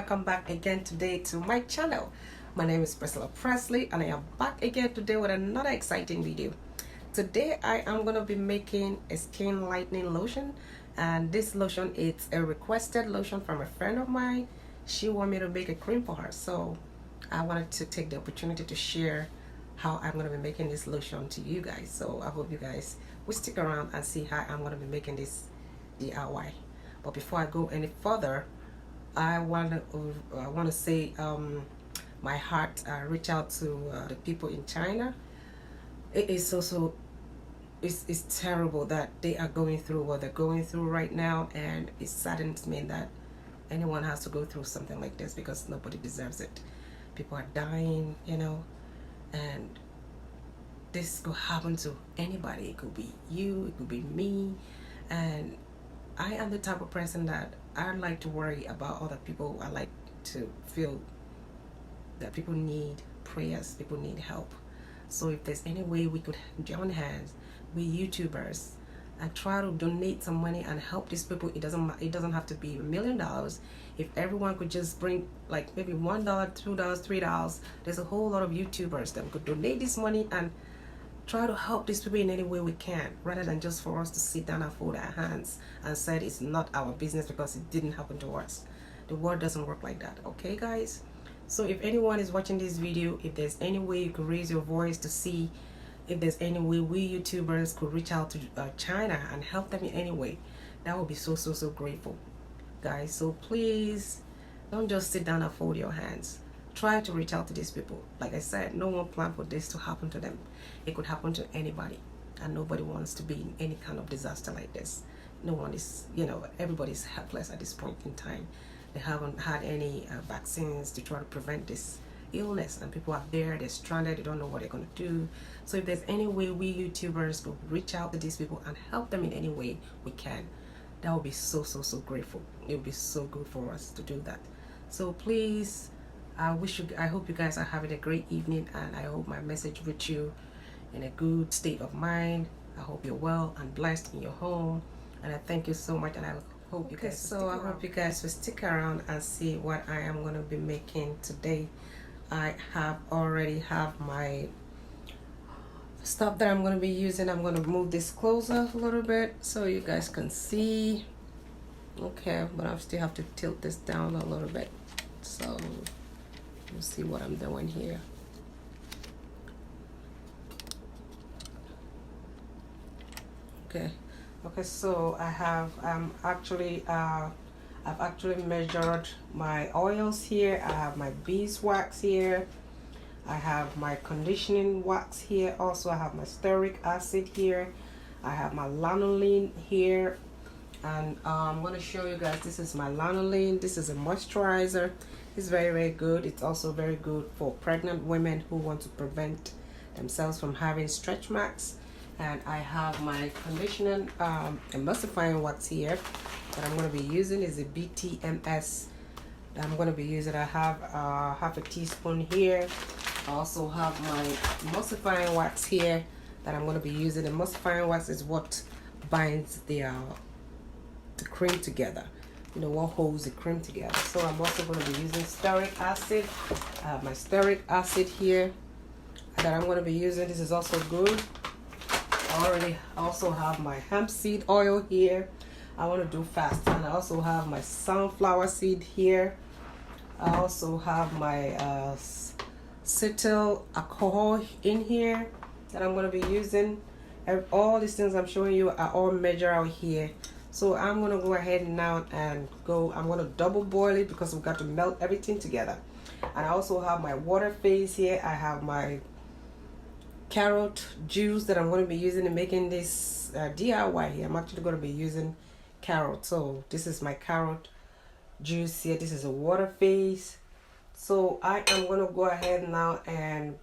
welcome back again today to my channel. My name is Priscilla Presley and I am back again today with another exciting video. Today I am going to be making a skin lightening lotion, and this lotion is a requested lotion from a friend of mine. She wanted me to make a cream for her, so I wanted to take the opportunity to share how I'm going to be making this lotion to you guys. So I hope you guys will stick around and see how I'm going to be making this DIY. But before I go any further, I want to say my heart reach out to the people in China. It is it's terrible that they are going through what they're going through right now, and it saddens me that anyone has to go through something like this because nobody deserves it. People are dying, you know, and this could happen to anybody. It could be you, it could be me, and I am the type of person that I like to worry about other people. I like to feel that people need prayers, people need help. So if there's any way we could join hands, we YouTubers, and try to donate some money and help these people. It doesn't have to be $1 million. If everyone could just bring like maybe $1, $2, $3, there's a whole lot of YouTubers that could donate this money and try to help these people in any way we can, rather than just for us to sit down and fold our hands and say it's not our business because it didn't happen to us. The world doesn't work like that, okay guys? So if anyone is watching this video, if there's any way you could raise your voice to see if there's any way we YouTubers could reach out to China and help them in any way, that would be so grateful, guys. So please don't just sit down and fold your hands. Try to reach out to these people. Like I said, no one planned for this to happen to them. It could happen to anybody, and nobody wants to be in any kind of disaster like this. No one is, you know, everybody's helpless at this point in time. They haven't had any vaccines to try to prevent this illness, and people are there, they're stranded, they don't know what they're going to do. So if there's any way we YouTubers could reach out to these people and help them in any way we can, that would be so grateful. It would be so good for us to do that. So please, I hope you guys are having a great evening, and I hope my message reached you in a good state of mind. I hope you're well and blessed in your home, and I thank you so much, and I hope you guys hope you guys will stick around and see what I am going to be making today. I already have my stuff that I'm going to be using. I'm going to move this closer a little bit so you guys can see. Okay, but I still have to tilt this down a little bit, so you'll see what I'm doing here. Okay, so I've actually measured my oils here. I have my beeswax here, I have my conditioning wax here, also I have my stearic acid here, I have my lanolin here, and I'm going to show you guys, this is my lanolin. This is a moisturizer. It's very good. It's also very good for pregnant women who want to prevent themselves from having stretch marks. And I have my conditioning emulsifying wax here that I'm going to be using. Is a BTMS that I'm going to be using. I have half a teaspoon here. I also have my emulsifying wax here that I'm going to be using. Emulsifying wax is what binds the cream together, you know, what holds the cream together. So I'm also going to be using stearic acid. I have my stearic acid here that I'm going to be using. This is also good. I also have my hemp seed oil here. I want to do fast. And I also have my sunflower seed here. I also have my cetyl alcohol in here that I'm going to be using. All these things I'm showing you are all measured out here. So I'm going to go ahead now and I'm going to double boil it because we've got to melt everything together. And I also have my water phase here. I have my carrot juice that I'm going to be using in making this DIY here. I'm actually going to be using carrot. So this is my carrot juice here. This is a water phase. So I am going to go ahead now and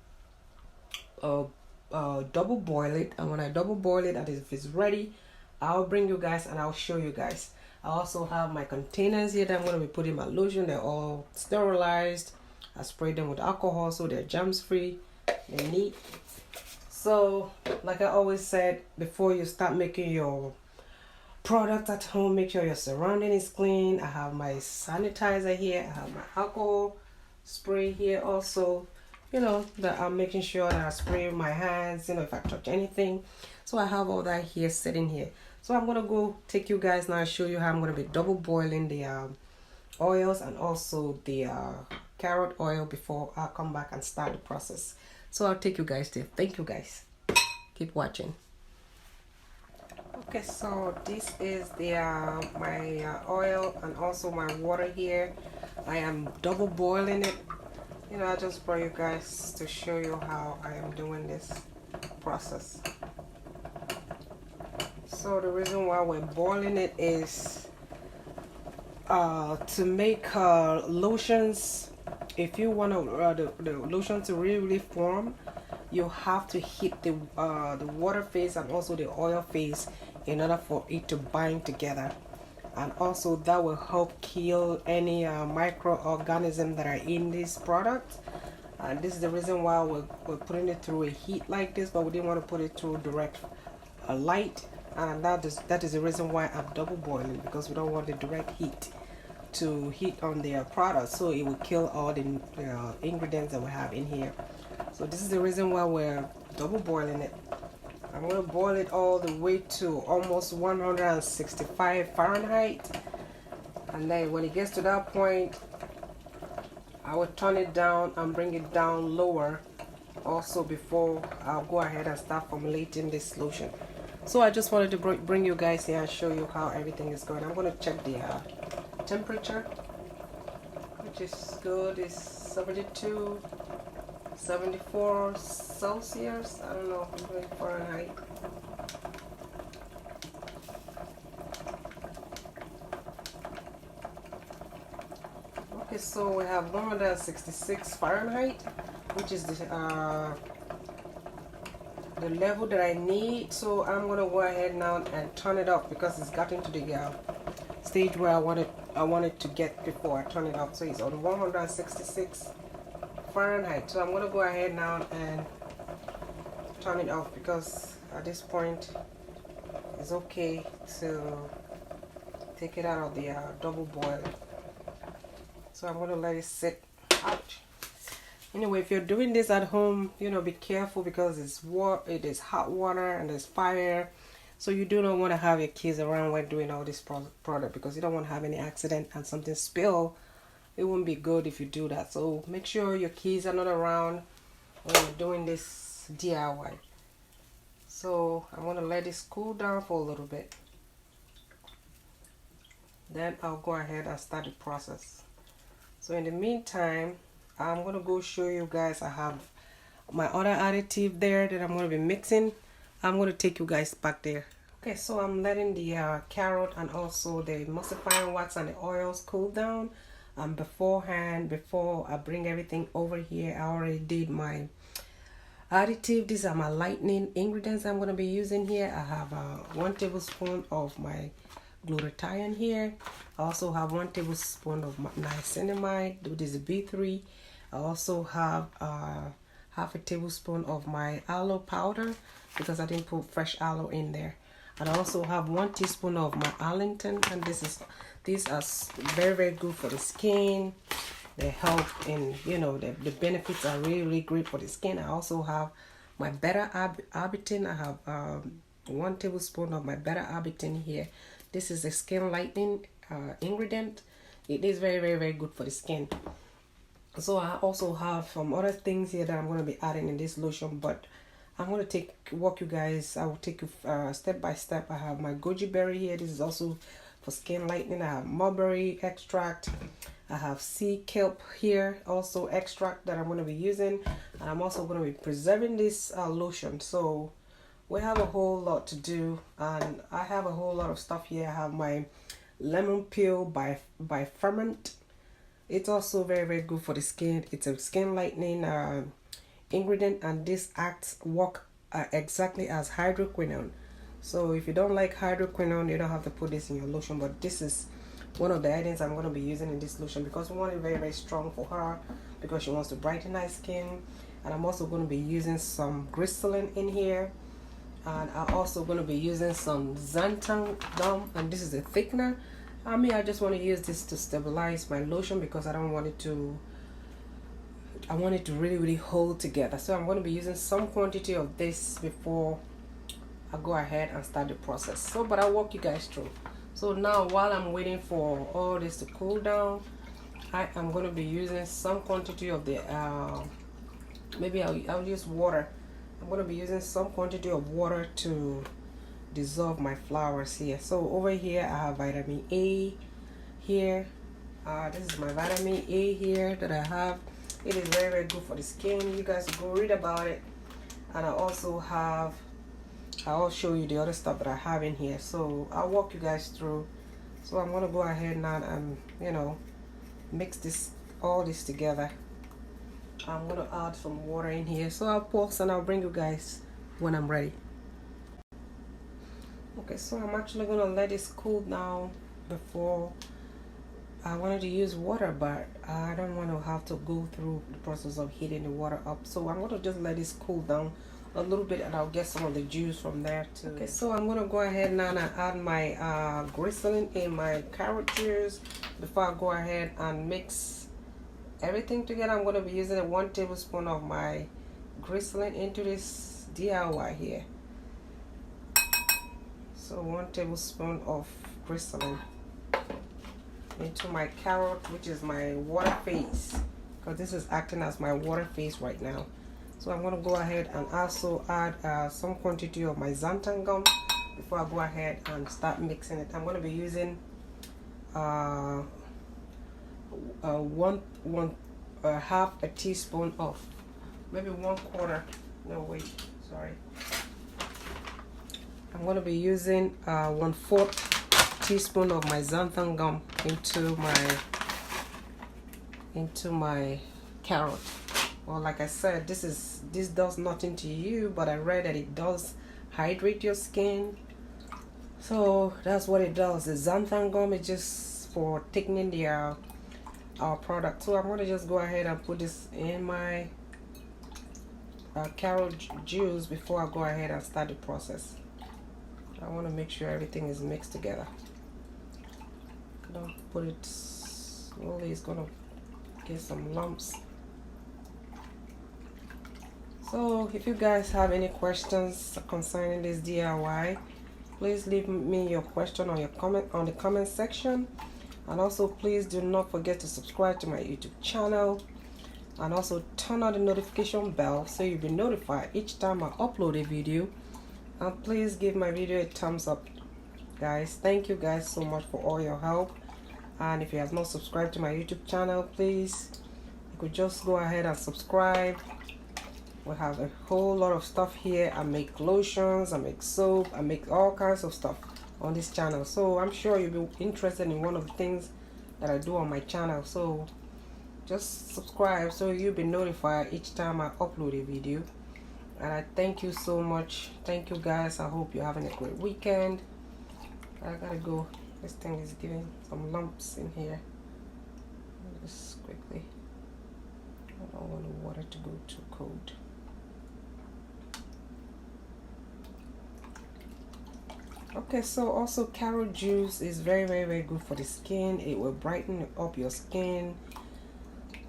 double boil it. And when I double boil it, and if it's ready, I'll bring you guys and I'll show you guys. I also have my containers here that I'm going to be putting my lotion. They're all sterilized. I sprayed them with alcohol so they're germs free and neat. So like I always said, before you start making your product at home, make sure your surrounding is clean. I have my sanitizer here, I have my alcohol spray here also, you know, that I'm making sure that I spray my hands, you know, if I touch anything. So I have all that here sitting here. So I'm gonna go take you guys now and show you how I'm gonna be double boiling the oils and also the carrot oil before I come back and start the process. So I'll take you guys there. Thank you guys, keep watching. Okay, so this is the my oil and also my water here. I am double boiling it. You know, I just brought you guys to show you how I am doing this process. So the reason why we're boiling it is to make lotions. If you want the lotion to really form, you have to heat the water phase and also the oil phase in order for it to bind together, and also that will help kill any microorganisms that are in this product. And this is the reason why we're putting it through a heat like this, but we didn't want to put it through direct light, and that is the reason why I'm double boiling, because we don't want the direct heat to heat on the product, so it will kill all the ingredients that we have in here. So this is the reason why we're double boiling it. I'm going to boil it all the way to almost 165 Fahrenheit, and then when it gets to that point, I will turn it down and bring it down lower also before I'll go ahead and start formulating this lotion. So I just wanted to bring you guys here and show you how everything is going. I'm going to check the temperature, which is good. It's 72, 74 Celsius. I don't know, I'm doing Fahrenheit. Okay, so we have 166 Fahrenheit, which is the level that I need. So I'm gonna go ahead now and turn it up, because it's gotten to the stage where I want it to get before I turn it off. So it's on 166 Fahrenheit. So I'm gonna go ahead now and turn it off, because at this point it's okay to take it out of the double boil. So I'm gonna let it sit out. Anyway, if you're doing this at home, you know, be careful, because it is hot water and there's fire. So you do not want to have your kids around when doing all this product, because you don't want to have any accident and something spill. It wouldn't be good if you do that. So make sure your kids are not around when you're doing this DIY. So I'm going to let this cool down for a little bit. Then I'll go ahead and start the process. So in the meantime, I'm going to go show you guys. I have my other additive there that I'm going to be mixing. I'm going to take you guys back there. Okay, so I'm letting the carrot and also the emulsifying wax and the oils cool down. Before I bring everything over here, I already did my additive. These are my lightening ingredients I'm going to be using here. I have 1 tablespoon of my glutathione here. I also have 1 tablespoon of my niacinamide, which is B3. I also have half a tablespoon of my aloe powder, because I didn't put fresh aloe in there. And I also have 1 teaspoon of my Arlington, and these are very, very good for the skin. They help in, you know, the benefits are really, really great for the skin. I also have my beta-arbutin. I have 1 tablespoon of my beta-arbutin here. This is a skin lightening ingredient. It is very, very, very good for the skin. So I also have some other things here that I'm going to be adding in this lotion, but I'm going to walk you guys. I will take you step by step. I have my goji berry here. This is also for skin lightening. I have mulberry extract. I have sea kelp here, also extract that I'm going to be using. And I'm also going to be preserving this lotion. So we have a whole lot to do, and I have a whole lot of stuff here. I have my lemon peel by Ferment. It's also very, very good for the skin. It's a skin lightening ingredient, and this work exactly as hydroquinone. So if you don't like hydroquinone, you don't have to put this in your lotion, but this is one of the items I'm going to be using in this lotion, because we want it very, very strong for her, because she wants to brighten her skin. And I'm also going to be using some glycerin in here, And I'm also going to be using some xanthan gum, and this is a thickener. I just want to use this to stabilize my lotion because I don't want it to, I want it to really hold together. So I'm going to be using some quantity of this before I go ahead and start the process. So but I'll walk you guys through. So now while I'm waiting for all this to cool down, I am going to be using some quantity of the maybe I'll use water. I'm going to be using some quantity of water to dissolve my flowers here. So over here I have vitamin A here. This is my vitamin A here that I have. It is very good for the skin. You guys go read about it. And I also have, I'll show you the other stuff that I have in here. So I'll walk you guys through. So I'm going to go ahead now and mix this, all this together. I'm going to add some water in here. So I'll pause and I'll bring you guys when I'm ready. Okay, so I'm actually going to let this cool down before I wanted to use water, but I don't want to have to go through the process of heating the water up. So I'm going to just let this cool down a little bit and I'll get some of the juice from there too. Okay, so I'm going to go ahead now and add my glycerin in my carrot juice. Before I go ahead and mix everything together, I'm going to be using 1 tablespoon of my glycerin into this DIY here. So 1 tablespoon of glycerin into my carrot, which is my water phase, because this is acting as my water phase right now. So I'm going to go ahead and also add some quantity of my xanthan gum before I go ahead and start mixing it. I'm going to be using half a teaspoon of, maybe 1/4, no wait, sorry, I'm going to be using 1/4 teaspoon of my xanthan gum into my carrot. Well, like I said, this does nothing to you, but I read that it does hydrate your skin. So that's what it does. The xanthan gum is just for thickening the our product. So I'm going to just go ahead and put this in my carrot juice before I go ahead and start the process. I want to make sure everything is mixed together. Don't put it slowly, it's gonna get some lumps. So if you guys have any questions concerning this DIY, please leave me your question on the comment section. And also please do not forget to subscribe to my YouTube channel, and also turn on the notification bell so you'll be notified each time I upload a video. And please give my video a thumbs up, guys. Thank you guys so much for all your help. And if you have not subscribed to my YouTube channel, please, you could just go ahead and subscribe. We have a whole lot of stuff here. I make lotions, I make soap, I make all kinds of stuff on this channel. So I'm sure you'll be interested in one of the things that I do on my channel. So just subscribe so you'll be notified each time I upload a video. And I thank you so much. Thank you guys. I hope you're having a great weekend. I gotta go. This thing is giving some lumps in here. Just quickly. I don't want the water to go too cold. Okay, so also carrot juice is very good for the skin. It will brighten up your skin.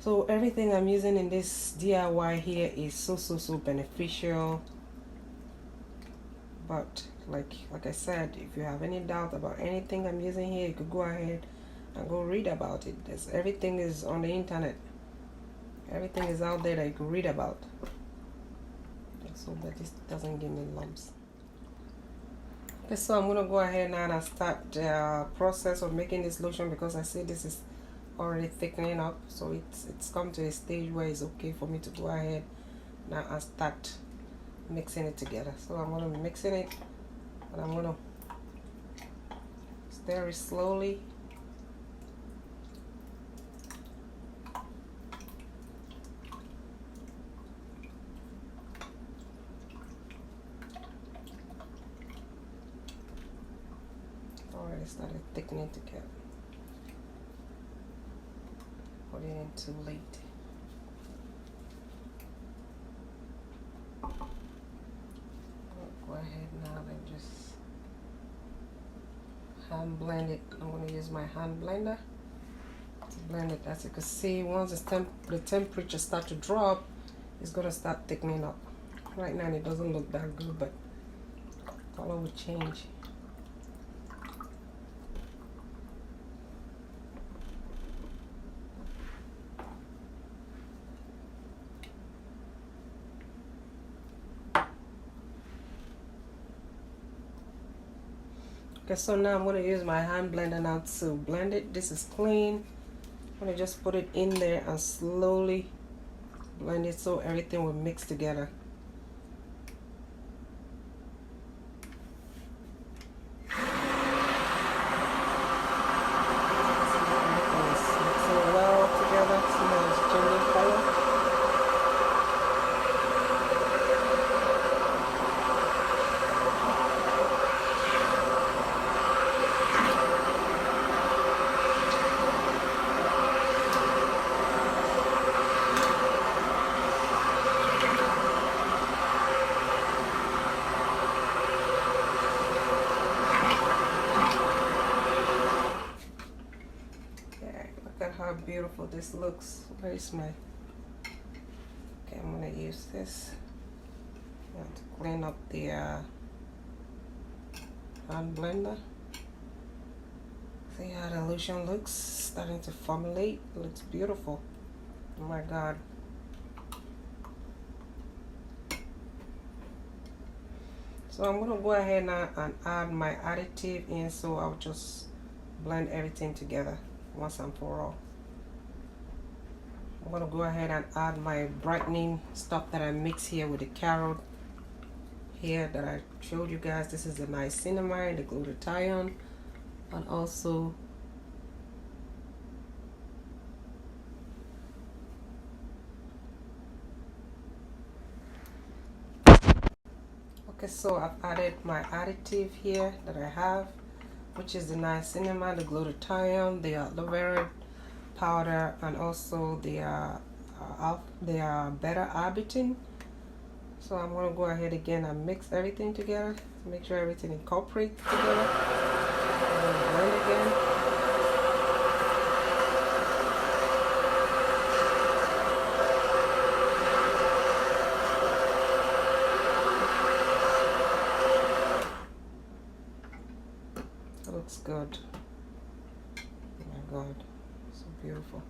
So everything I'm using in this DIY here is so beneficial. But like I said, if you have any doubt about anything I'm using here, you could go ahead and go read about it. Everything is on the internet. Everything is out there that you can read about. So that this doesn't give me lumps. Okay, so I'm gonna go ahead now and start the process of making this lotion, because I see this is already thickening up. So it's come to a stage where it's okay for me to go ahead now and start mixing it together. So I'm gonna be mixing it, and I'm gonna stir it slowly. Already started thickening together. Put it in too late. Go ahead Now I just hand blend it. I'm going to use my hand blender to blend it. As you can see, once the temperature start to drop, it's going to start thickening up. Right now it doesn't look that good, but color will change. Okay, so now I'm going to use my hand blender now to blend it. This is clean. I'm going to just put it in there and slowly blend it so everything will mix together. Look at how beautiful this looks. Where is my... Okay, I'm going to use this to clean up the hand blender. See how the lotion looks? Starting to formulate. It looks beautiful. Oh my God. So I'm going to go ahead now and add my additive in, so I'll just blend everything together once and for all. I'm going to go ahead and add my brightening stuff that I mix here with the carrot here that I showed you guys. This is the niacinamide, the glutathione, and also okay, so I've added my additive here that I have, which is the niacinamide, the glutathione, the aloe vera powder, and also the beta-arbutin. So I'm going to go ahead again and mix everything together to make sure everything incorporates together. And blend again. That looks good. Oh my God, so beautiful.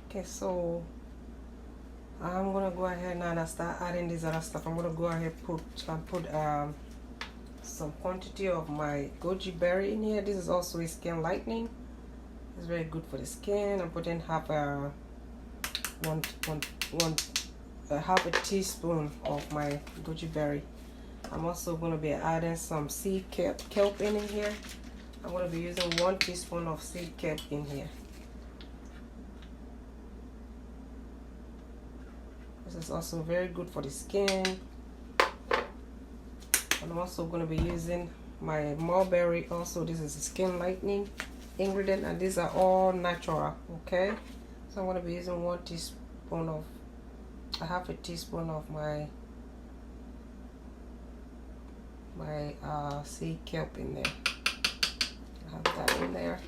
Okay, so I'm gonna go ahead now and start adding this other stuff. I'm gonna go ahead and put some quantity of my goji berry in here. This is also a skin lightening. It's very good for the skin. I'm putting half a teaspoon of my goji berry. I'm also going to be adding some seed kelp in here. I'm going to be using 1 teaspoon of seed kelp in here. This is also very good for the skin. And I'm also going to be using my mulberry. Also, this is a skin lightening ingredient, and these are all natural. Okay, so I'm going to be using 1 teaspoon of half a teaspoon of my seed kelp in there. I have that in there.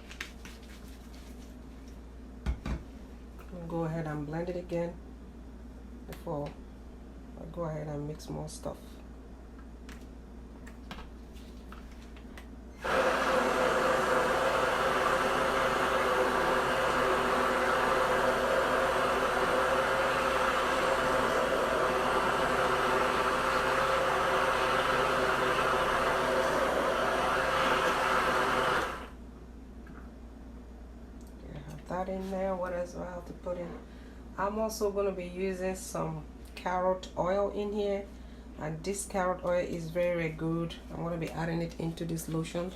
I'll go ahead and blend it again before I go ahead and mix more stuff. That in there. What else do I have to put in? I'm also going to be using some carrot oil in here, and this carrot oil is very good. I'm going to be adding it into this lotion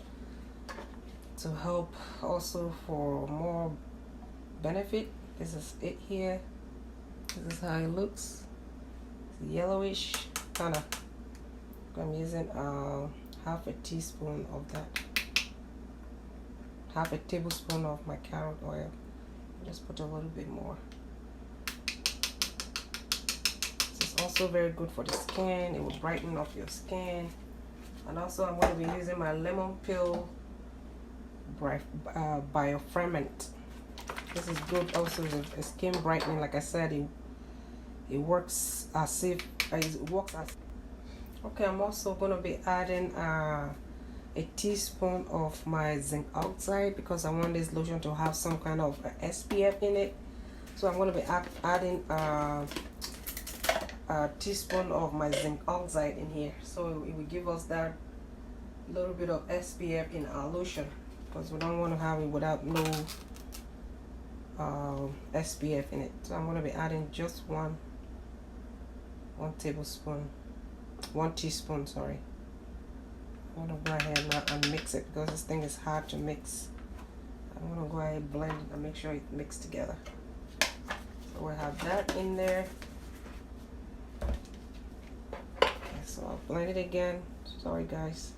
to help also for more benefit. This is it here. This is how it looks. It's yellowish kind of. I'm using half a teaspoon of that, half a tablespoon of my carrot oil. Just put a little bit more. This is also very good for the skin. It will brighten up your skin. And also I'm going to be using my lemon peel biofragment. This is good also as a skin brightening. Like I said, it works as if okay. I'm also going to be adding a teaspoon of my zinc oxide because I want this lotion to have some kind of SPF in it. So I'm going to be adding a teaspoon of my zinc oxide in here, so it will give us that little bit of SPF in our lotion, because we don't want to have it without no SPF in it. So I'm going to be adding just one teaspoon, sorry. I'm going to go ahead now and mix it because this thing is hard to mix. I'm going to go ahead and blend it and make sure it mixes together. So we have that in there. Okay, so I'll blend it again. Sorry guys.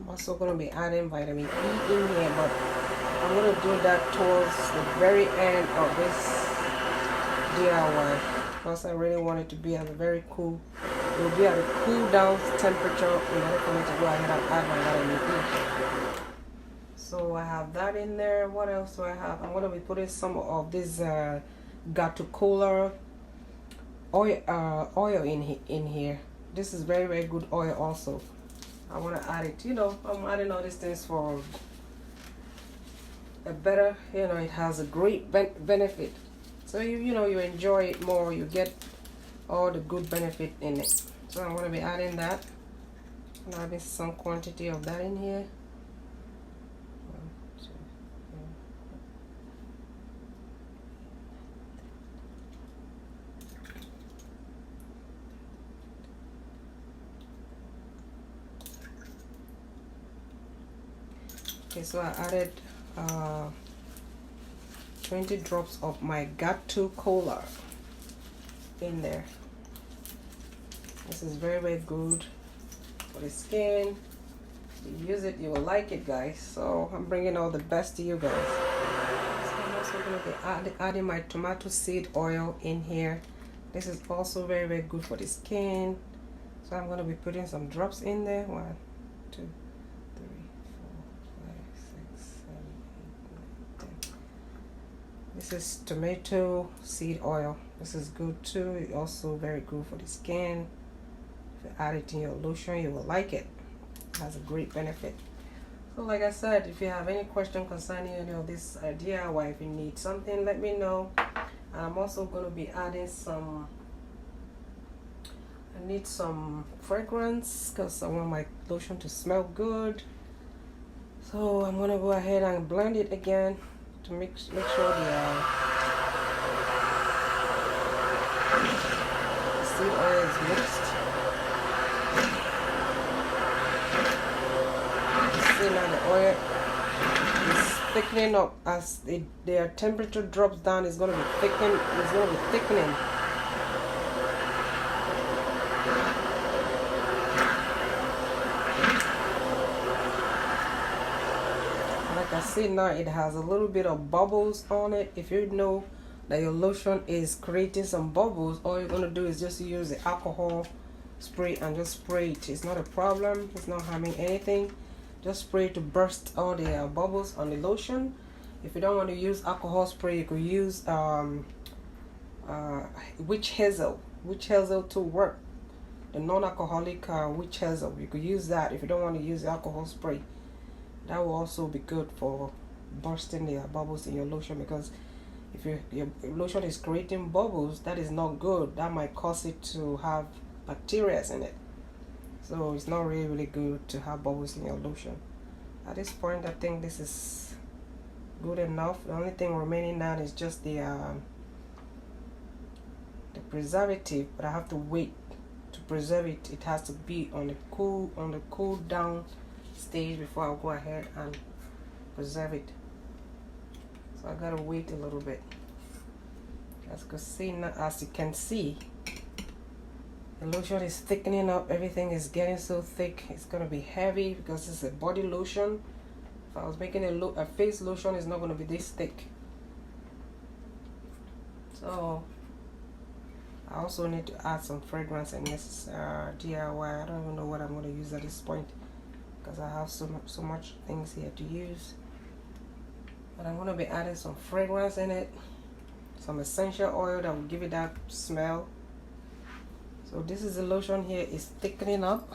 Also going to be adding vitamin E in here, but I'm going to do that towards the very end of this DIY because I really want it to be at a very cool, it will be at a cool down temperature in order for me to go ahead and add my vitamin E. So I have that in there. What else do I have? I'm going to be putting some of this Cola oil in here. This is very, very good oil also. I want to add it, you know, I'm adding all these things for a better, you know, it has a great benefit. So you know, you enjoy it more, you get all the good benefit in it. So I'm going to be adding that. I'm adding some quantity of that in here. 1, 2, 3. Okay, so I added 20 drops of my Cola in there. This is very, very good for the skin. If you use it, you will like it, guys. So I'm bringing all the best to you guys. So I'm also going to be adding my tomato seed oil in here. This is also very, very good for the skin. So I'm going to be putting some drops in there. 1, 2, 3, 4, 5, 6, 7, 8, 9, 10. This is tomato seed oil. This is good too. It's also very good for the skin. If you add it in your lotion, you will like it. It has a great benefit. So like I said, if you have any question concerning any of this DIY, if you need something, let me know. And I'm also going to be adding some, I need some fragrance because I want my lotion to smell good. So I'm going to go ahead and blend it again to make sure the seed oil is mixed. You see now the oil is thickening up as their temperature drops down. It's going to be thickening. It's going to be thickening. Like I see now, it has a little bit of bubbles on it. If you know that your lotion is creating some bubbles, all you're going to do is just use the alcohol spray and just spray it. It's not a problem. It's not harming anything. Just spray to burst all the bubbles on the lotion. If you don't want to use alcohol spray, you could use witch hazel to work. The non-alcoholic witch hazel. You could use that if you don't want to use the alcohol spray. That will also be good for bursting the bubbles in your lotion, because If your lotion is creating bubbles, that is not good. That might cause it to have bacteria in it. So it's not really good to have bubbles in your lotion. At this point, I think this is good enough. The only thing remaining now is just the preservative, but I have to wait to preserve it. It has to be on the cool down stage before I'll go ahead and preserve it. So I gotta wait a little bit. As you can see, the lotion is thickening up. Everything is getting so thick. It's gonna be heavy because it's a body lotion. If I was making a face lotion, it's not gonna be this thick. So I also need to add some fragrance in this DIY. I don't even know what I'm gonna use at this point because I have so much things here to use. But I'm gonna be adding some fragrance in it, some essential oil that will give it that smell. So this is the lotion here. It's thickening up.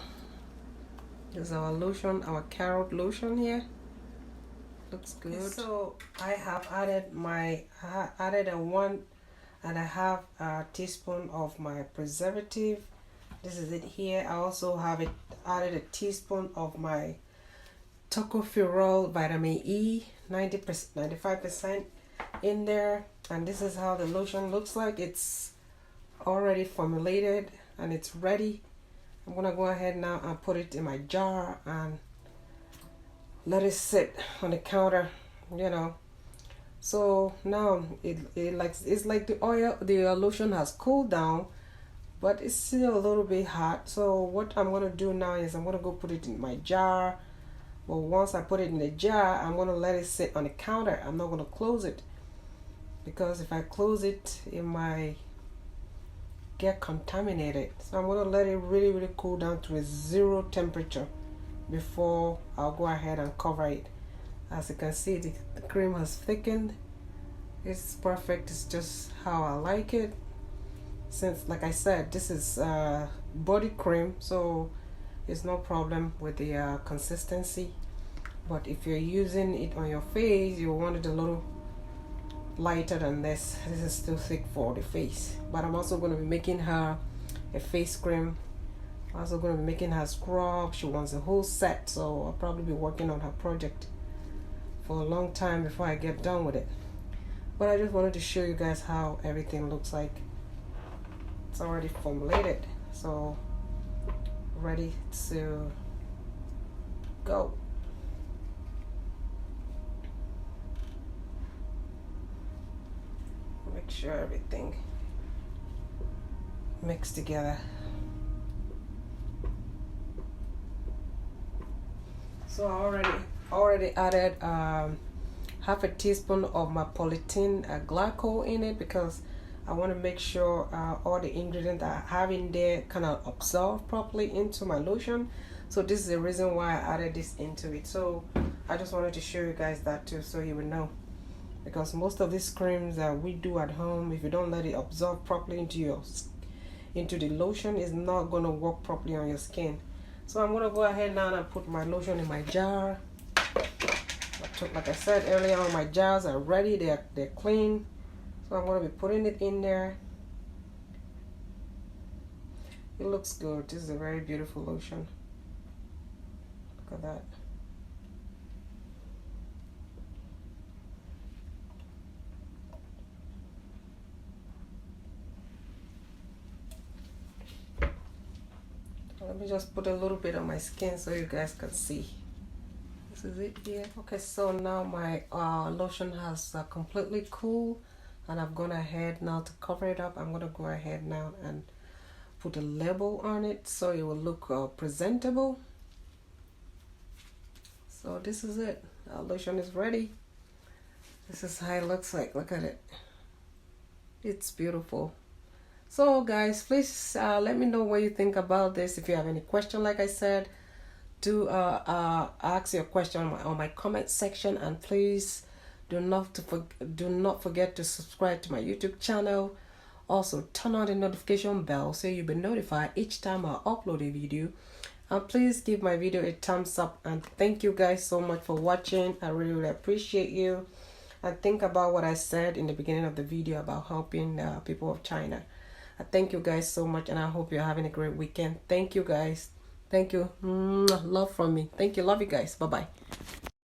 This is our lotion, our carrot lotion here. Looks good. Okay, so I have added a 1.5 teaspoon of my preservative. This is it here. I also have added a teaspoon of my tocopherol vitamin E, 95% in there. And this is how the lotion looks like. It's already formulated and it's ready. I'm gonna go ahead now and put it in my jar and let it sit on the counter, you know. So now it's like the lotion has cooled down, but it's still a little bit hot. So what I'm gonna do now is I'm gonna go put it in my jar. But once I put it in the jar, I'm gonna let it sit on the counter. I'm not gonna close it, because if I close it, it might get contaminated. So I'm gonna let it really cool down to a 0 temperature before I'll go ahead and cover it. As you can see, the cream has thickened. It's perfect. It's just how I like it. Since, like I said, this is body cream, so it's no problem with the consistency. But if you're using it on your face, you want it a little lighter than this. This is too thick for the face. But I'm also going to be making her a face cream. I'm also going to be making her scrub. She wants a whole set, so I'll probably be working on her project for a long time before I get done with it. But I just wanted to show you guys how everything looks like. It's already formulated, so ready to go. Make sure everything mixed together. So I already added half a teaspoon of my polythene glycol in it, because I want to make sure all the ingredients I have in there kind of absorb properly into my lotion. So this is the reason why I added this into it. So I just wanted to show you guys that too, so you would know. Because most of these creams that we do at home, if you don't let it absorb properly into the lotion, it's not going to work properly on your skin. So I'm going to go ahead now and put my lotion in my jar. Like I said earlier on, my jars are ready. They're clean. So I'm going to be putting it in there. It looks good. This is a very beautiful lotion. Look at that. Let me just put a little bit on my skin so you guys can see. This is it here. Okay, so now my lotion has completely cooled, and I've gone ahead now to cover it up. I'm gonna go ahead now and put a label on it so it will look presentable. So this is it. Our lotion is ready. This is how it looks like. Look at it. It's beautiful. So guys, please let me know what you think about this. If you have any question, like I said, do ask your question on my comment section, and please do not forget to subscribe to my YouTube channel. Also turn on the notification bell so you'll be notified each time I upload a video. And please give my video a thumbs up, and thank you guys so much for watching. I really appreciate you. and think about what I said in the beginning of the video about helping people of China. I thank you guys so much, and I hope you're having a great weekend. Thank you guys. Thank you. Love from me. Thank you. Love you guys. Bye bye.